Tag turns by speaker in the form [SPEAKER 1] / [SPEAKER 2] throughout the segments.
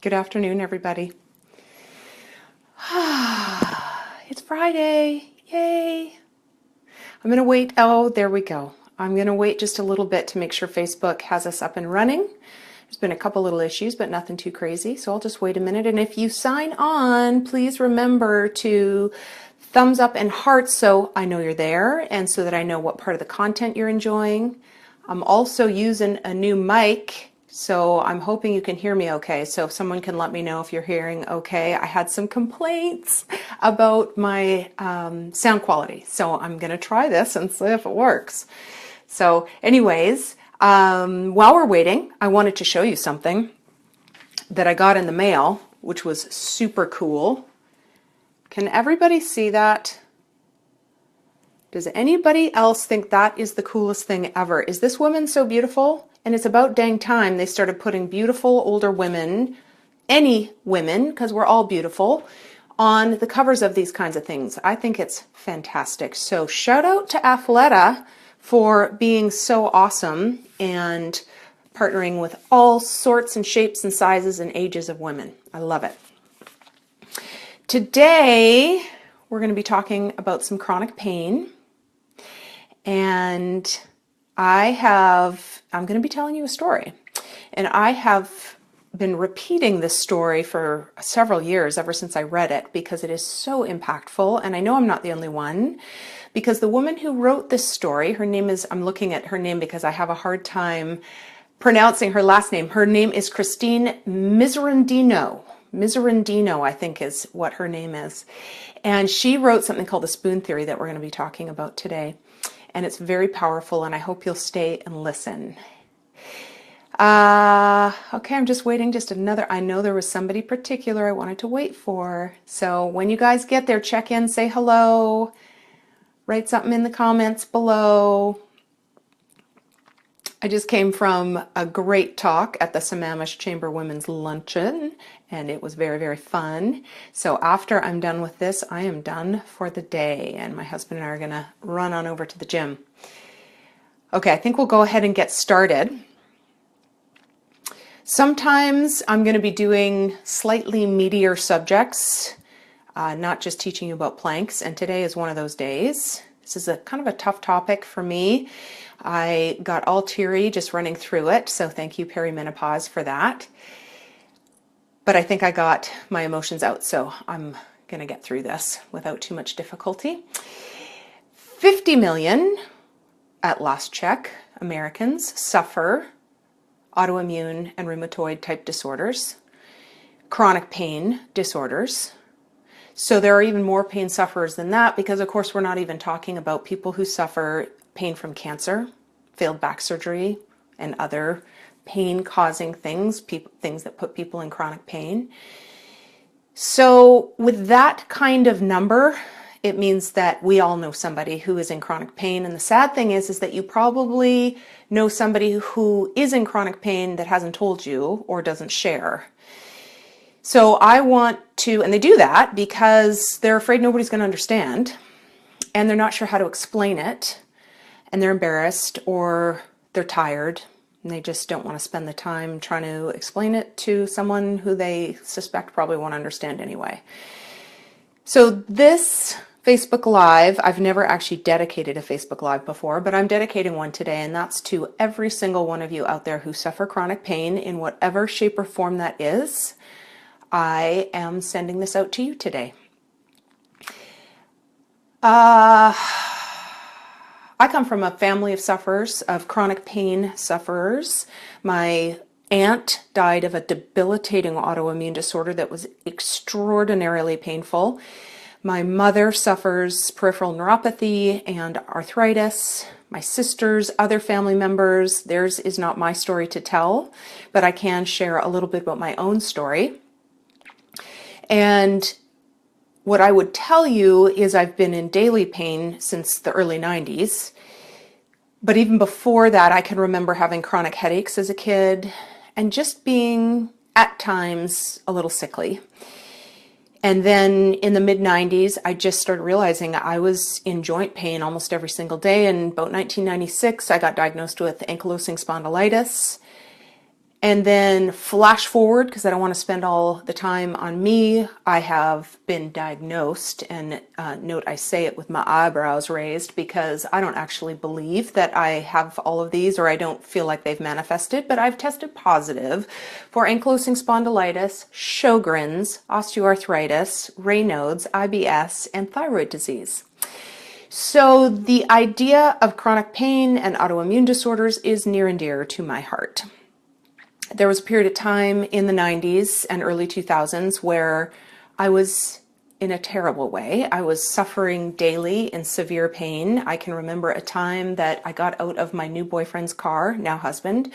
[SPEAKER 1] Good afternoon, everybody. It's Friday. Yay. I'm going to wait. Oh, there we go. I'm going to wait just a little bit to make sure Facebook has us up and running. There's been a couple little issues, but nothing too crazy. So I'll just wait a minute. And if you sign on, please remember to thumbs up and hearts so I know you're there and so that I know what part of the content you're enjoying. I'm also using a new mic, so I'm hoping you can hear me okay. So if someone can let me know if you're hearing okay. I had some complaints about my sound quality, so I'm going to try this and see if it works. So anyways, while we're waiting, I wanted to show you something that I got in the mail, which was super cool. Can everybody see that? Does anybody else think that is the coolest thing ever? Is this woman so beautiful? And it's about dang time they started putting beautiful older women, any women, because we're all beautiful, on the covers of these kinds of things. I think it's fantastic. So shout out to Athleta for being so awesome and partnering with all sorts and shapes and sizes and ages of women. I love it. Today, we're going to be talking about some chronic pain. And I'm going to be telling you a story. And I have been repeating this story for several years, ever since I read it, because it is so impactful. And I know I'm not the only one, because the woman who wrote this story, her name is, I'm looking at her name because I have a hard time pronouncing her last name. Her name is Christine Miserandino. Miserandino, I think, is what her name is. And she wrote something called the spoon theory that we're going to be talking about today. And it's very powerful, and I hope you'll stay and listen. Okay, I'm just waiting I know there was somebody particular I wanted to wait for. So when you guys get there, check in, say hello, write something in the comments below. I just came from a great talk at the Sammamish Chamber Women's Luncheon, and it was very, very fun. So after I'm done with this, I am done for the day, and my husband and I are going to run on over to the gym. Okay, I think we'll go ahead and get started. Sometimes I'm going to be doing slightly meatier subjects, not just teaching you about planks, and today is one of those days. This is a kind of a tough topic for me. I got all teary just running through it, so thank you, perimenopause, for that. But I think I got my emotions out, so I'm going to get through this without too much difficulty. 50 million, at last check, Americans suffer autoimmune and rheumatoid type disorders, chronic pain disorders. So there are even more pain sufferers than that, because of course we're not even talking about people who suffer pain from cancer, failed back surgery, and other pain-causing things, things that put people in chronic pain. So with that kind of number, it means that we all know somebody who is in chronic pain. And the sad thing is that you probably know somebody who is in chronic pain that hasn't told you or doesn't share. So I want to, and they do that because they're afraid nobody's going to understand, and they're not sure how to explain it, and they're embarrassed, or they're tired, and they just don't want to spend the time trying to explain it to someone who they suspect probably won't understand anyway. So this Facebook Live, I've never actually dedicated a Facebook Live before, but I'm dedicating one today, and that's to every single one of you out there who suffer chronic pain in whatever shape or form that is. I am sending this out to you today. I come from a family of sufferers, of chronic pain sufferers. My aunt died of a debilitating autoimmune disorder that was extraordinarily painful. My mother suffers peripheral neuropathy and arthritis. My sisters, other family members, theirs is not my story to tell, but I can share a little bit about my own story. And what I would tell you is I've been in daily pain since the early 90s. But even before that, I can remember having chronic headaches as a kid and just being, at times, a little sickly. And then in the mid-90s, I just started realizing I was in joint pain almost every single day. And about 1996, I got diagnosed with ankylosing spondylitis. And then flash forward, because I don't want to spend all the time on me, I have been diagnosed, and note I say it with my eyebrows raised because I don't actually believe that I have all of these, or I don't feel like they've manifested, but I've tested positive for ankylosing spondylitis, Sjogren's, osteoarthritis, Raynaud's, IBS, and thyroid disease. So the idea of chronic pain and autoimmune disorders is near and dear to my heart. There was a period of time in the 90s and early 2000s where I was in a terrible way. I was suffering daily in severe pain. I can remember a time that I got out of my new boyfriend's car, now husband,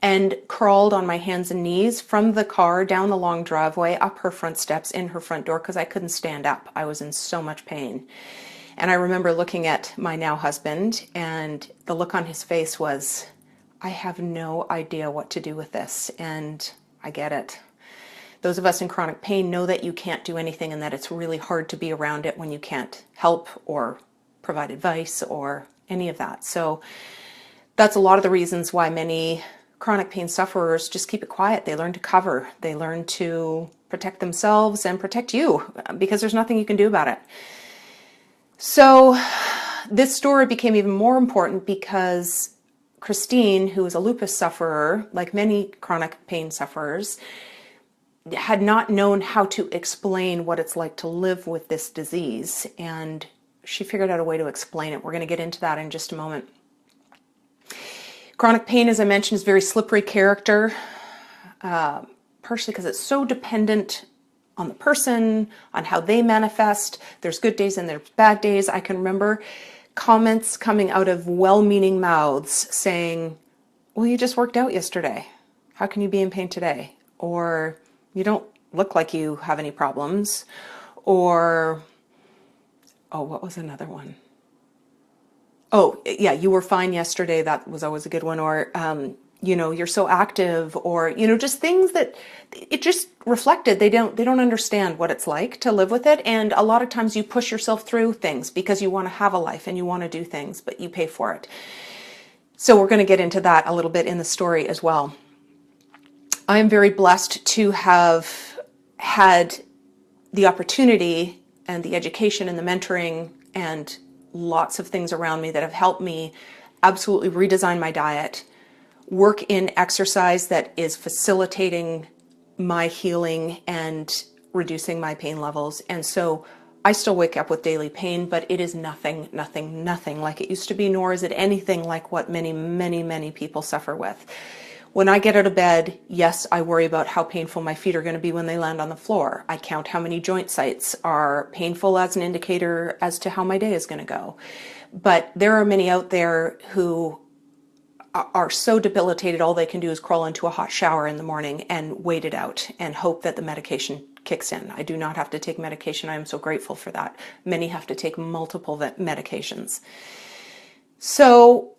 [SPEAKER 1] and crawled on my hands and knees from the car down the long driveway, up her front steps, in her front door, because I couldn't stand up. I was in so much pain. And I remember looking at my now husband, and the look on his face was, I have no idea what to do with this, and I get it. Those of us in chronic pain know that you can't do anything and that it's really hard to be around it when you can't help or provide advice or any of that. So that's a lot of the reasons why many chronic pain sufferers just keep it quiet. They learn to cover. They learn to protect themselves and protect you because there's nothing you can do about it. So this story became even more important because Christine, who is a lupus sufferer, like many chronic pain sufferers, had not known how to explain what it's like to live with this disease, and she figured out a way to explain it. We're going to get into that in just a moment. Chronic pain, as I mentioned, is very slippery character, partially because it's so dependent on the person, on how they manifest. There's good days and there's bad days. I can remember comments coming out of well-meaning mouths saying, well, you just worked out yesterday. How can you be in pain today? Or you don't look like you have any problems. Or, oh, what was another one? Oh, yeah, you were fine yesterday. That was always a good one. Or, you know, you're so active, or, you know, just things that it just reflected. They don't understand what it's like to live with it. And a lot of times you push yourself through things because you want to have a life and you want to do things, but you pay for it. So we're going to get into that a little bit in the story as well. I am very blessed to have had the opportunity and the education and the mentoring and lots of things around me that have helped me absolutely redesign my diet, work in exercise that is facilitating my healing and reducing my pain levels. And so I still wake up with daily pain, but it is nothing like it used to be, nor is it anything like what many people suffer with. When I get out of bed, yes, I worry about how painful my feet are going to be when they land on the floor. I count how many joint sites are painful as an indicator as to how my day is going to go. But there are many out there who are so debilitated, all they can do is crawl into a hot shower in the morning and wait it out and hope that the medication kicks in. I do not have to take medication. I am so grateful for that. Many have to take multiple medications. So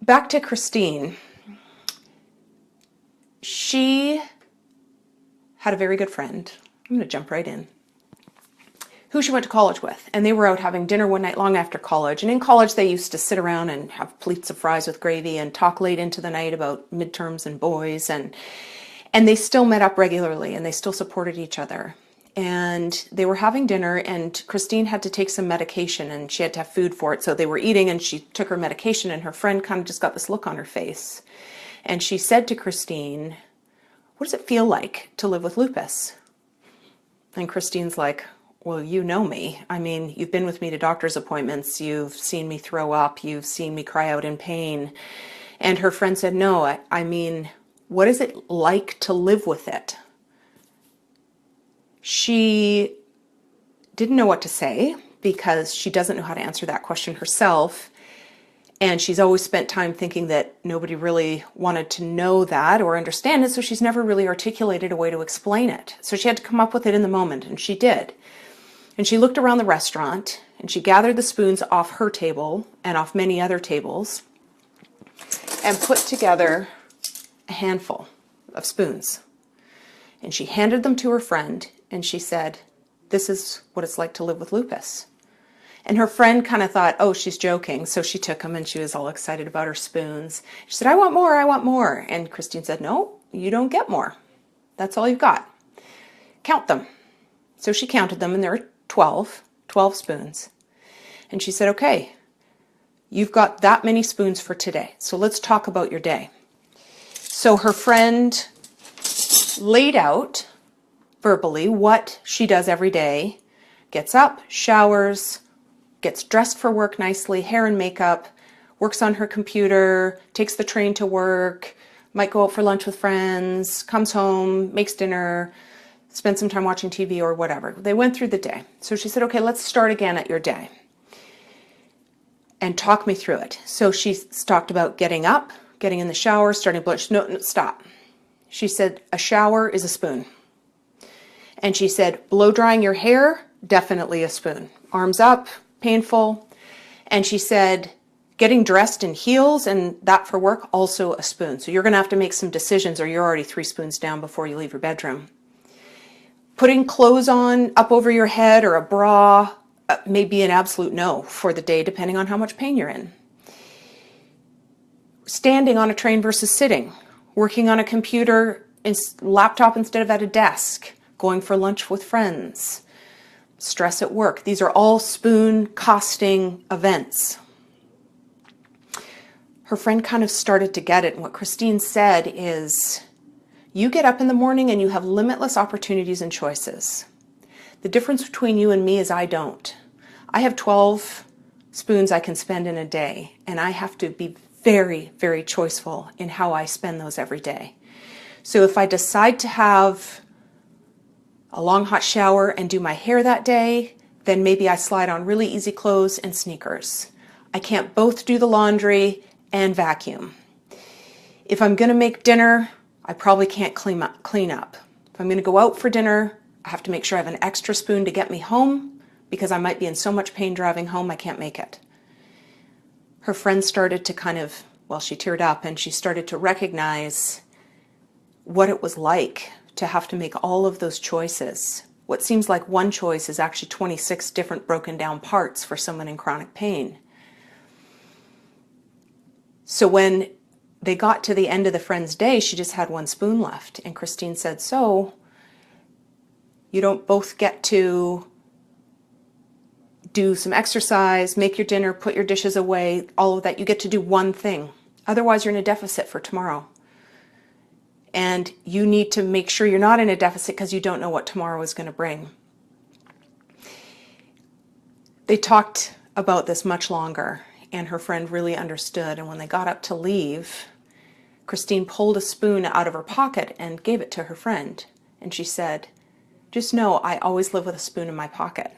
[SPEAKER 1] back to Christine. She had a very good friend. I'm going to jump right in. Who she went to college with, and they were out having dinner one night long after college. And in college, they used to sit around and have plates of fries with gravy and talk late into the night about midterms and boys. And they still met up regularly, and they still supported each other. And they were having dinner, and Christine had to take some medication, and she had to have food for it. So they were eating, and she took her medication, and her friend kind of just got this look on her face. And she said to Christine, "What does it feel like to live with lupus?" And Christine's like, "Well, you know me. I mean, you've been with me to doctor's appointments. You've seen me throw up. You've seen me cry out in pain." And her friend said, "No, I mean, what is it like to live with it?" She didn't know what to say because she doesn't know how to answer that question herself. And she's always spent time thinking that nobody really wanted to know that or understand it, so she's never really articulated a way to explain it. So she had to come up with it in the moment, and she did. And she looked around the restaurant, and she gathered the spoons off her table and off many other tables and put together a handful of spoons. And she handed them to her friend, and she said, "This is what it's like to live with lupus." And her friend kind of thought, oh, she's joking. So she took them, and she was all excited about her spoons. She said, I want more. And Christine said, "No, you don't get more. That's all you've got. Count them. So she counted them, and there were 12 spoons. And she said, okay, you've got that many spoons for today. So let's talk about your day. So her friend laid out verbally what she does every day. Gets up, showers, gets dressed for work nicely, hair and makeup, works on her computer, takes the train to work, might go out for lunch with friends, comes home, makes dinner, spends some time watching TV or whatever. They went through the day. So she said, okay, let's start again at your day and talk me through it. So she talked about getting up, getting in the shower, starting blush. No, stop. She said, a shower is a spoon. And she said, blow drying your hair, definitely a spoon. Arms up, painful. And she said, getting dressed in heels and that for work, also a spoon. So you're going to have to make some decisions, or you're already 3 spoons down before you leave your bedroom. Putting clothes on up over your head or a bra may be an absolute no for the day, depending on how much pain you're in. Standing on a train versus sitting. Working on a computer and laptop instead of at a desk. Going for lunch with friends. Stress at work. These are all spoon costing events. Her friend kind of started to get it. And what Christine said is, you get up in the morning and you have limitless opportunities and choices. The difference between you and me is I don't. I have 12 spoons I can spend in a day, and I have to be very, very choiceful in how I spend those every day. So if I decide to have a long hot shower and do my hair that day, then maybe I slide on really easy clothes and sneakers. I can't both do the laundry and vacuum. If I'm going to make dinner, I probably can't clean up. If I'm going to go out for dinner, I have to make sure I have an extra spoon to get me home because I might be in so much pain driving home I can't make it. Her friend started to kind of, well, she teared up and she started to recognize what it was like to have to make all of those choices. What seems like one choice is actually 26 different broken down parts for someone in chronic pain. So when they got to the end of the friend's day, she just had 1 spoon left. And Christine said, so you don't both get to do some exercise, make your dinner, put your dishes away, all of that. You get to do one thing. Otherwise, you're in a deficit for tomorrow. And you need to make sure you're not in a deficit because you don't know what tomorrow is going to bring. They talked about this much longer, and her friend really understood. And when they got up to leave, Christine pulled a spoon out of her pocket and gave it to her friend. And she said, just know I always live with a spoon in my pocket.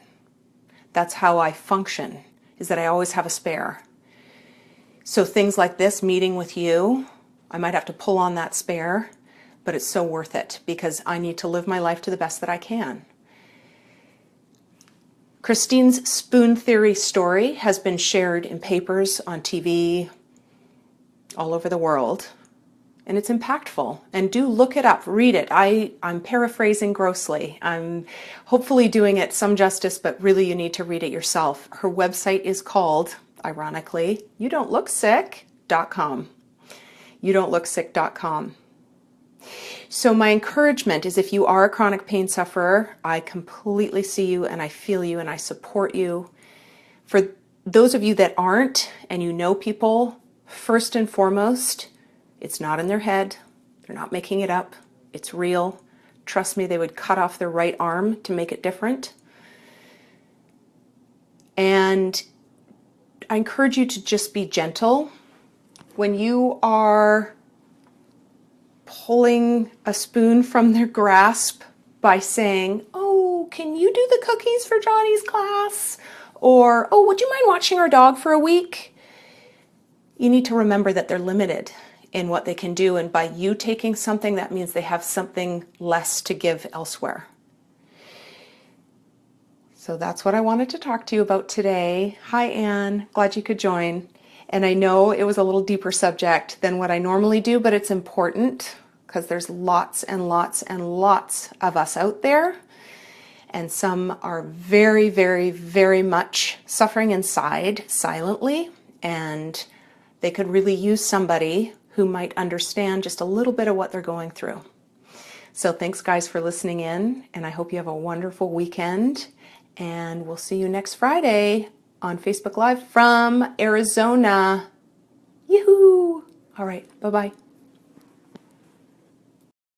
[SPEAKER 1] That's how I function, is that I always have a spare. So things like this, meeting with you, I might have to pull on that spare, but it's so worth it because I need to live my life to the best that I can. Christine's spoon theory story has been shared in papers, on TV, all over the world, and it's impactful. And do look it up, read it. I'm paraphrasing grossly. I'm hopefully doing it some justice, but really you need to read it yourself. Her website is called, ironically, youdon'tlooksick.com. youdon'tlooksick.com. So my encouragement is, if you are a chronic pain sufferer, I completely see you and I feel you and I support you. For those of you that aren't, and you know people, first and foremost, it's not in their head. They're not making it up. It's real. Trust me, they would cut off their right arm to make it different. And I encourage you to just be gentle. When you are pulling a spoon from their grasp by saying, oh, can you do the cookies for Johnny's class? Or, oh, would you mind watching our dog for a week? You need to remember that they're limited in what they can do. And by you taking something, that means they have something less to give elsewhere. So that's what I wanted to talk to you about today. Hi, Anne. Glad you could join. And I know it was a little deeper subject than what I normally do, but it's important because there's lots and lots and lots of us out there. And some are very, very, very much suffering inside silently. And they could really use somebody who might understand just a little bit of what they're going through. So thanks guys for listening in, and I hope you have a wonderful weekend, and we'll see you next Friday on Facebook Live from Arizona. Yoo-hoo! All right, bye-bye.